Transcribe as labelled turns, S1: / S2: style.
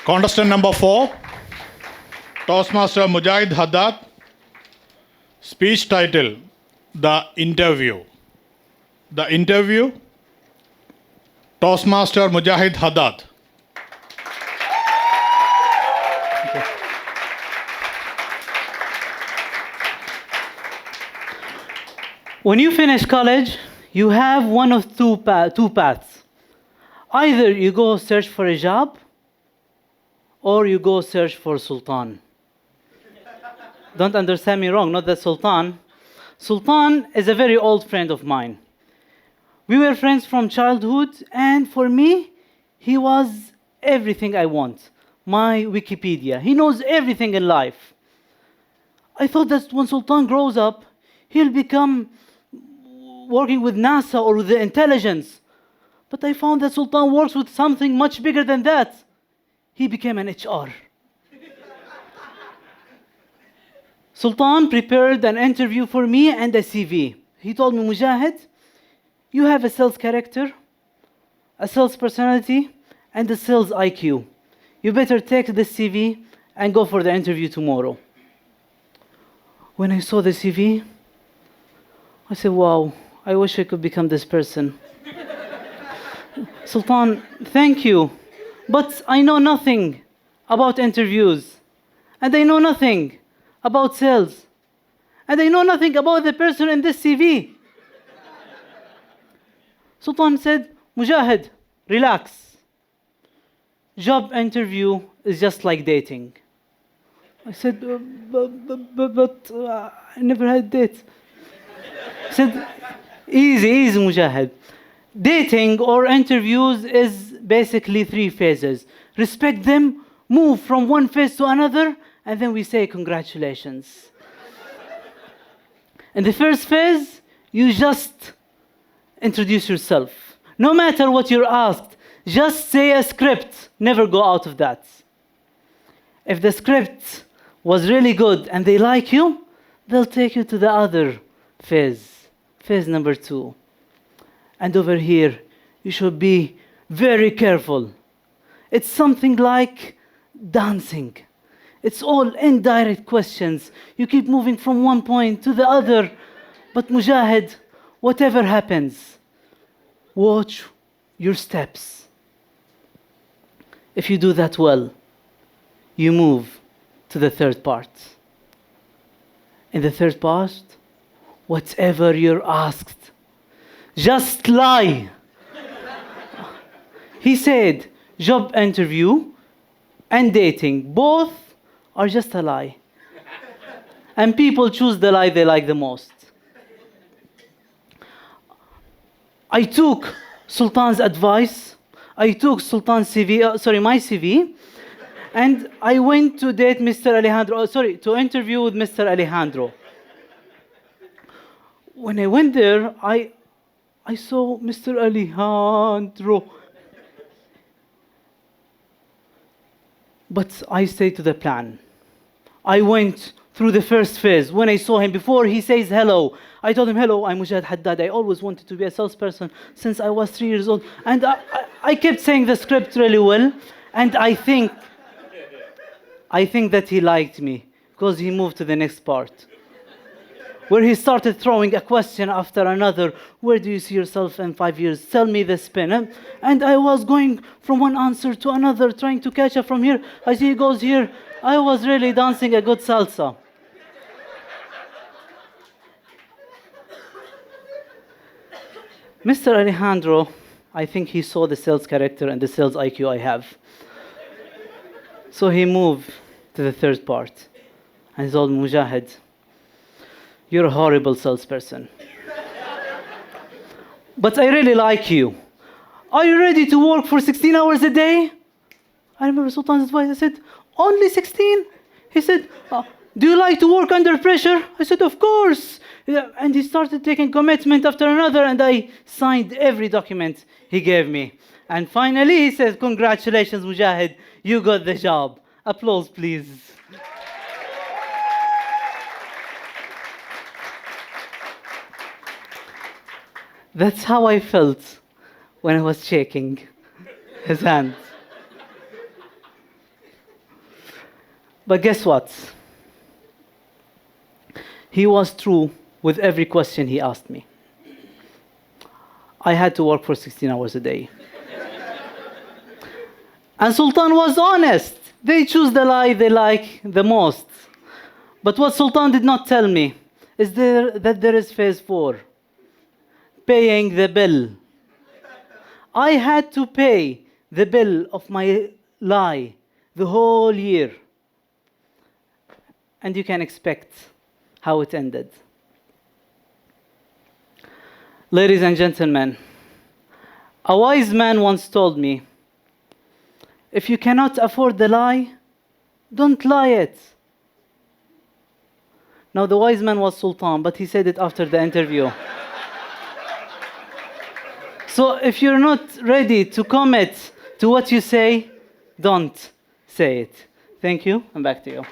S1: Contestant number 4, Toastmaster Mujahid Haddad. Speech title, The Interview. The Interview, Toastmaster Mujahid Haddad.
S2: When you finish college, you have one of two paths. Either you go search for a job, or you go search for Sultan. Don't understand me wrong, not that Sultan. Sultan is a very old friend of mine. We were friends from childhood, and for me, he was everything I want. My Wikipedia. He knows everything in life. I thought that when Sultan grows up, he'll become working with NASA or with the intelligence. But I found that Sultan works with something much bigger than that. He became an HR. Sultan prepared an interview for me and a CV. He told me, Mujahid, you have a sales character, a sales personality, and a sales IQ. You better take the CV and go for the interview tomorrow. When I saw the CV, I said, wow, I wish I could become this person. Sultan, thank you, but I know nothing about interviews, and I know nothing about sales, and I know nothing about the person in this CV. Sultan said, Mujahid, relax. Job interview is just like dating. I said, but I never had a date. He said, easy, Mujahid. Dating or interviews is basically 3 phases. Respect them, move from one phase to another, and then we say congratulations. In the first phase, you just introduce yourself. No matter what you're asked, just say a script. Never go out of that. If the script was really good and they like you, they'll take you to the other phase, phase number 2. And over here, you should be very careful. It's something like dancing. It's all indirect questions. You keep moving from one point to the other. But Mujahid, whatever happens, watch your steps. If you do that well, you move to the third part. In the third part, whatever you're asked, just lie. He said, job interview and dating, both are just a lie. And people choose the lie they like the most. I took Sultan's advice. I took Sultan's CV, my CV, and I went to date Mr. Alejandro, to interview with Mr. Alejandro. When I went there, I saw Mr. Alejandro. But I stayed to the plan. I went through the first phase. When I saw him, before he says hello, I told him, hello, I'm Mujahid Haddad. I always wanted to be a salesperson since I was 3 years old. And I kept saying the script really well. And I think that he liked me because he moved to the next part, where he started throwing a question after another. Where do you see yourself in 5 years? Tell me the spin. And I was going from one answer to another, trying to catch up from here. As he goes here, I was really dancing a good salsa. Mr. Alejandro, I think he saw the sales character and the sales IQ I have. So he moved to the third part. And he told Mujahid, you're a horrible salesperson. But I really like you. Are you ready to work for 16 hours a day? I remember Sultan's advice. I said, only 16? He said, do you like to work under pressure? I said, of course. And he started taking commitment after another, and I signed every document he gave me. And finally, he said, congratulations, Mujahid. You got the job. Applause, please. That's how I felt when I was shaking his hand. But guess what? He was true with every question he asked me. I had to work for 16 hours a day. And Sultan was honest. They choose the lie they like the most. But what Sultan did not tell me is that there is phase 4, paying the bill. I had to pay the bill of my lie the whole year. And you can expect how it ended. Ladies and gentlemen, a wise man once told me, if you cannot afford the lie, don't lie it. Now, the wise man was Sultan, but he said it after the interview. So if you're not ready to commit to what you say, don't say it. Thank you, and back to you.